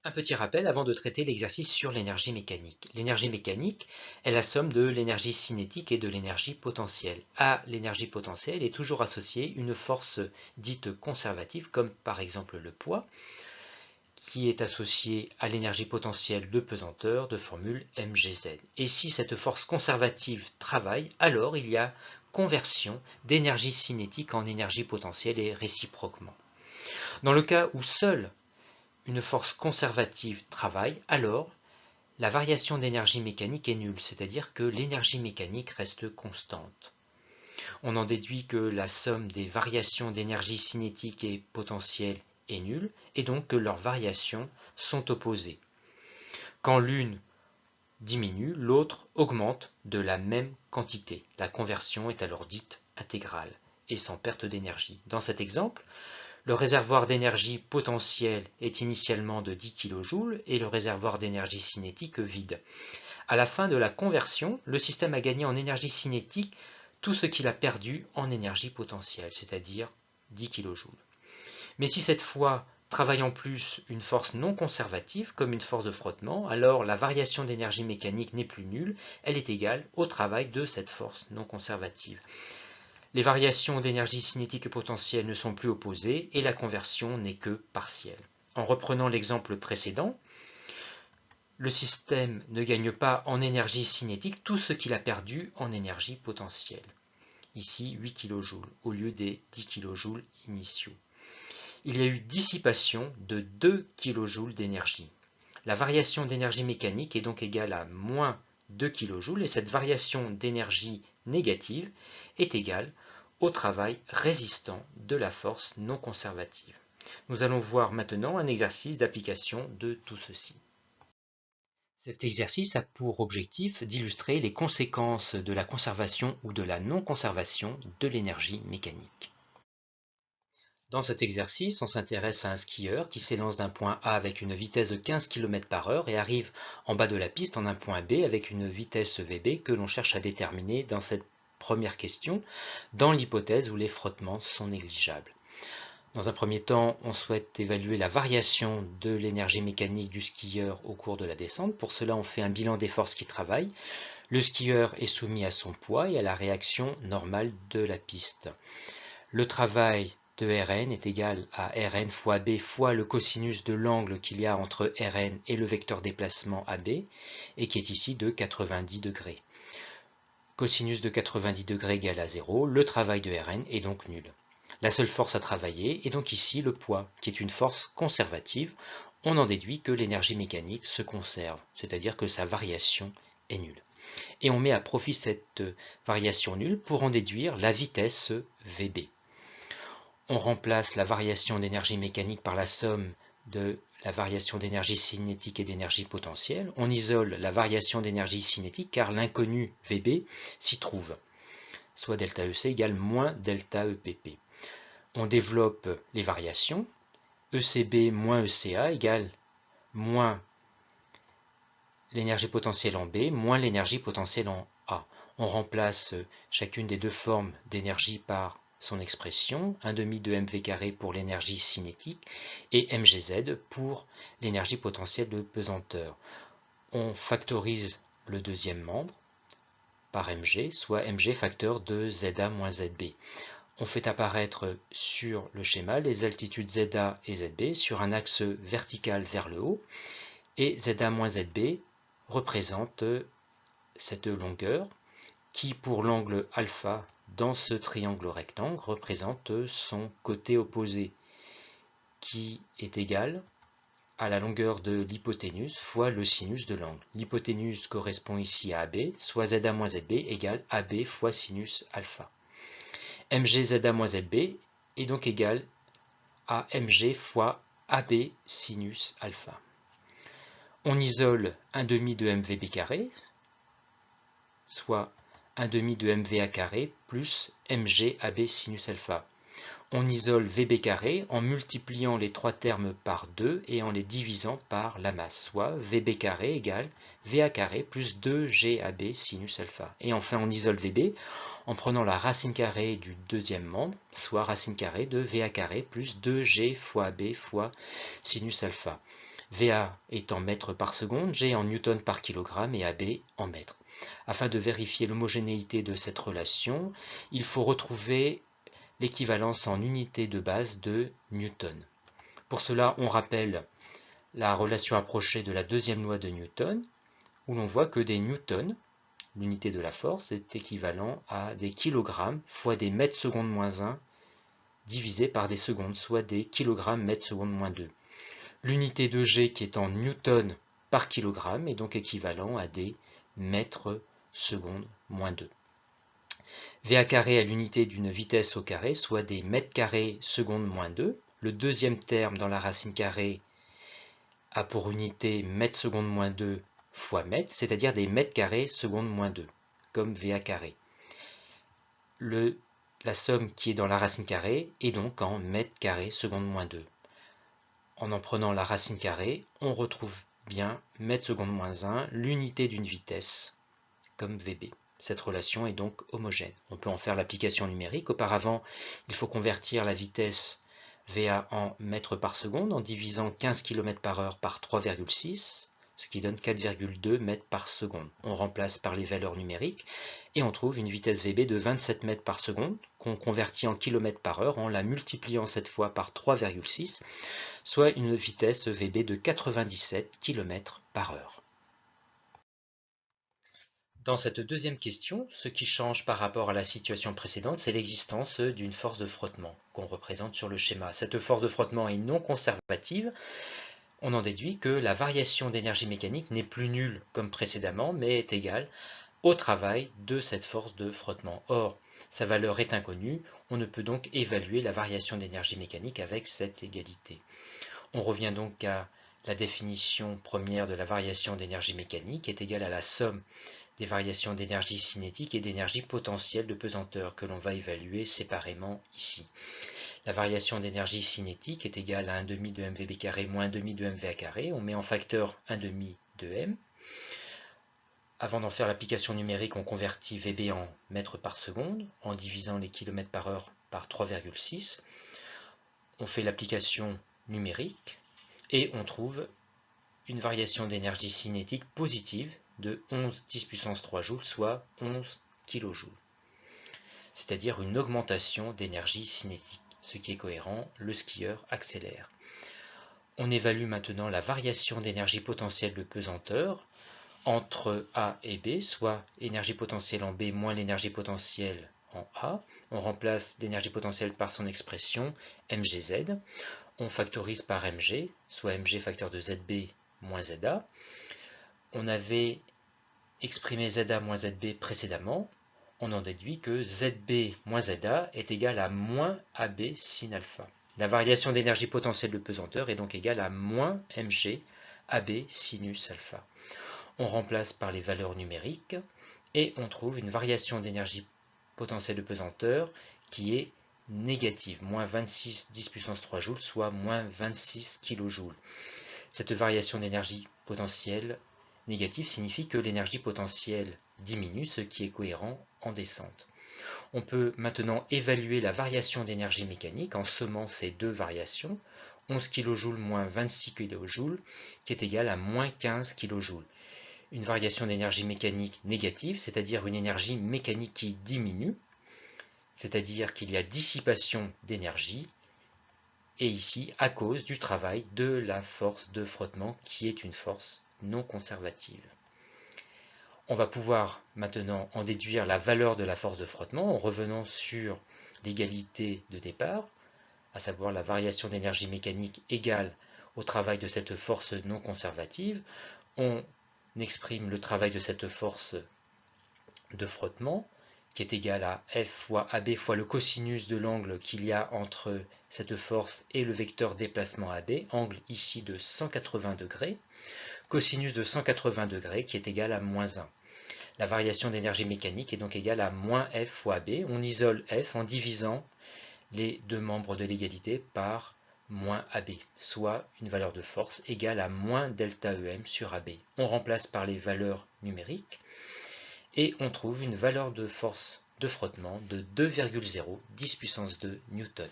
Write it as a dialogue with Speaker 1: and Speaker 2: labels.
Speaker 1: Un petit rappel avant de traiter l'exercice sur l'énergie mécanique. L'énergie mécanique est la somme de l'énergie cinétique et de l'énergie potentielle. À l'énergie potentielle est toujours associée une force dite conservative, comme par exemple le poids, qui est associée à l'énergie potentielle de pesanteur de formule mgz. Et si cette force conservative travaille, alors il y a conversion d'énergie cinétique en énergie potentielle et réciproquement. Dans le cas où seule une force conservative travaille, alors la variation d'énergie mécanique est nulle, c'est-à-dire que l'énergie mécanique reste constante. On en déduit que la somme des variations d'énergie cinétique et potentielle est nulle, et donc que leurs variations sont opposées. Quand l'une diminue, l'autre augmente de la même quantité. La conversion est alors dite intégrale et sans perte d'énergie. Dans cet exemple, le réservoir d'énergie potentielle est initialement de 10 kJ et le réservoir d'énergie cinétique vide. À la fin de la conversion, le système a gagné en énergie cinétique tout ce qu'il a perdu en énergie potentielle, c'est-à-dire 10 kJ. Mais si cette fois travaille en plus une force non conservative, comme une force de frottement, alors la variation d'énergie mécanique n'est plus nulle, elle est égale au travail de cette force non conservative. Les variations d'énergie cinétique et potentielle ne sont plus opposées et la conversion n'est que partielle. En reprenant l'exemple précédent, le système ne gagne pas en énergie cinétique tout ce qu'il a perdu en énergie potentielle. Ici 8 kJ au lieu des 10 kJ initiaux. Il y a eu dissipation de 2 kJ d'énergie. La variation d'énergie mécanique est donc égale à moins 2 kJ et cette variation d'énergie négative est égale au travail résistant de la force non conservative. Nous allons voir maintenant un exercice d'application de tout ceci. Cet exercice a pour objectif d'illustrer les conséquences de la conservation ou de la non-conservation de l'énergie mécanique. Dans cet exercice, on s'intéresse à un skieur qui s'élance d'un point A avec une vitesse de 15 km/h et arrive en bas de la piste en un point B avec une vitesse VB que l'on cherche à déterminer dans cette première question, dans l'hypothèse où les frottements sont négligeables. Dans un premier temps, on souhaite évaluer la variation de l'énergie mécanique du skieur au cours de la descente. Pour cela, on fait un bilan des forces qui travaillent. Le skieur est soumis à son poids et à la réaction normale de la piste. Le travail de Rn est égal à Rn fois B fois le cosinus de l'angle qu'il y a entre Rn et le vecteur déplacement AB, et qui est ici de 90 degrés. Cosinus de 90 degrés égale à 0, le travail de Rn est donc nul. La seule force à travailler est donc ici le poids, qui est une force conservative. On en déduit que l'énergie mécanique se conserve, c'est-à-dire que sa variation est nulle. Et on met à profit cette variation nulle pour en déduire la vitesse Vb. On remplace la variation d'énergie mécanique par la somme de la variation d'énergie cinétique et d'énergie potentielle. On isole la variation d'énergie cinétique car l'inconnu Vb s'y trouve, soit delta EC égale moins delta EPP. On développe les variations. ECB moins ECA égale moins l'énergie potentielle en B moins l'énergie potentielle en A. On remplace chacune des deux formes d'énergie par son expression, 1/2 de mv carré pour l'énergie cinétique et mgz pour l'énergie potentielle de pesanteur. On factorise le deuxième membre par mg, soit mg facteur de za moins zb. On fait apparaître sur le schéma les altitudes ZA et ZB sur un axe vertical vers le haut, et ZA moins ZB représente cette longueur qui, pour l'angle alpha dans ce triangle rectangle, représente son côté opposé, qui est égal à la longueur de l'hypoténuse fois le sinus de l'angle. L'hypoténuse correspond ici à AB, soit ZA moins ZB égale AB fois sinus alpha. MGZA-ZB est donc égal à MG fois AB sinus alpha. On isole 1/2 de MVB carré, soit 1/2 de MVA carré plus MG AB sinus alpha. On isole VB carré en multipliant les trois termes par 2 et en les divisant par la masse, soit VB carré égale VA carré plus 2GAB sinus alpha. Et enfin, on isole VB en prenant la racine carrée du deuxième membre, soit racine carrée de VA carré plus 2G fois AB fois sinus alpha. VA est en mètres par seconde, G en newton par kilogramme et AB en mètres. Afin de vérifier l'homogénéité de cette relation, il faut retrouver l'équivalence en unité de base de Newton. Pour cela, on rappelle la relation approchée de la deuxième loi de Newton, où l'on voit que des newtons, l'unité de la force, est équivalent à des kilogrammes fois des mètres secondes moins 1 divisé par des secondes, soit des kilogrammes mètres secondes moins 2. L'unité de G qui est en newton par kilogramme est donc équivalent à des mètres secondes moins 2. VA carré à l'unité d'une vitesse au carré, soit des mètres carrés secondes moins 2. Le deuxième terme dans la racine carrée a pour unité mètre seconde moins 2 fois mètre, c'est-à-dire des mètres carrés secondes moins 2, comme VA carré. La somme qui est dans la racine carrée est donc en mètres carrés secondes moins 2. En prenant la racine carrée, on retrouve bien mètre seconde moins 1, l'unité d'une vitesse, comme VB. Cette relation est donc homogène. On peut en faire l'application numérique. Auparavant, il faut convertir la vitesse VA en mètres par seconde en divisant 15 km par heure par 3,6, ce qui donne 4,2 mètres par seconde. On remplace par les valeurs numériques et on trouve une vitesse VB de 27 mètres par seconde qu'on convertit en km par heure en la multipliant cette fois par 3,6, soit une vitesse VB de 97 km par heure. Dans cette deuxième question, ce qui change par rapport à la situation précédente, c'est l'existence d'une force de frottement qu'on représente sur le schéma. Cette force de frottement est non conservative. On en déduit que la variation d'énergie mécanique n'est plus nulle comme précédemment, mais est égale au travail de cette force de frottement. Or, sa valeur est inconnue, on ne peut donc évaluer la variation d'énergie mécanique avec cette égalité. On revient donc à la définition première de la variation d'énergie mécanique, qui est égale à la somme des variations d'énergie cinétique et d'énergie potentielle de pesanteur que l'on va évaluer séparément ici. La variation d'énergie cinétique est égale à 1,5 de mVb carré moins 1,5 de mVa carré. On met en facteur 1,5 de m. Avant d'en faire l'application numérique, on convertit Vb en mètres par seconde en divisant les km par heure par 3,6. On fait l'application numérique et on trouve une variation d'énergie cinétique positive de 11 10 puissance 3 joules, soit 11 kJ. C'est-à-dire une augmentation d'énergie cinétique. Ce qui est cohérent, le skieur accélère. On évalue maintenant la variation d'énergie potentielle de pesanteur entre A et B, soit énergie potentielle en B moins l'énergie potentielle en A. On remplace l'énergie potentielle par son expression mgz. On factorise par mg, soit mg facteur de zb moins za. On avait exprimé za moins zb précédemment. On en déduit que zb moins za est égal à moins ab sin alpha. La variation d'énergie potentielle de pesanteur est donc égale à moins mg ab sinus alpha. On remplace par les valeurs numériques et on trouve une variation d'énergie potentielle de pesanteur qui est négative, moins 26 10 puissance 3 joules, soit moins 26 kJ. Cette variation d'énergie potentielle négative signifie que l'énergie potentielle diminue, ce qui est cohérent en descente. On peut maintenant évaluer la variation d'énergie mécanique en sommant ces deux variations, 11 kJ moins 26 kJ, qui est égal à moins 15 kJ. Une variation d'énergie mécanique négative, c'est-à-dire une énergie mécanique qui diminue, c'est-à-dire qu'il y a dissipation d'énergie, et ici à cause du travail de la force de frottement qui est une force non conservative. On va pouvoir maintenant en déduire la valeur de la force de frottement en revenant sur l'égalité de départ, à savoir la variation d'énergie mécanique égale au travail de cette force non conservative. On exprime le travail de cette force de frottement qui est égal à F fois AB fois le cosinus de l'angle qu'il y a entre cette force et le vecteur déplacement AB, angle ici de 180 degrés, cosinus de 180 degrés qui est égal à moins 1. La variation d'énergie mécanique est donc égale à moins F fois AB. On isole F en divisant les deux membres de l'égalité par moins AB, soit une valeur de force égale à moins delta EM sur AB. On remplace par les valeurs numériques et on trouve une valeur de force de frottement de 2,0 10 puissance 2 newton.